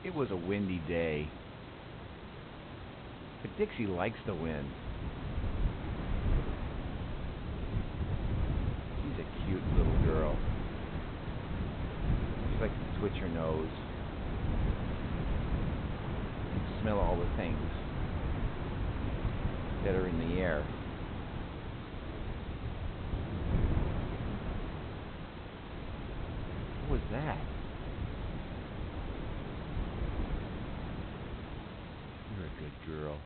It was a windy day, but Dixie likes the wind. She's a cute little girl. She likes to twitch her nose, smell all the things that are in the air. What was that? You're a good girl.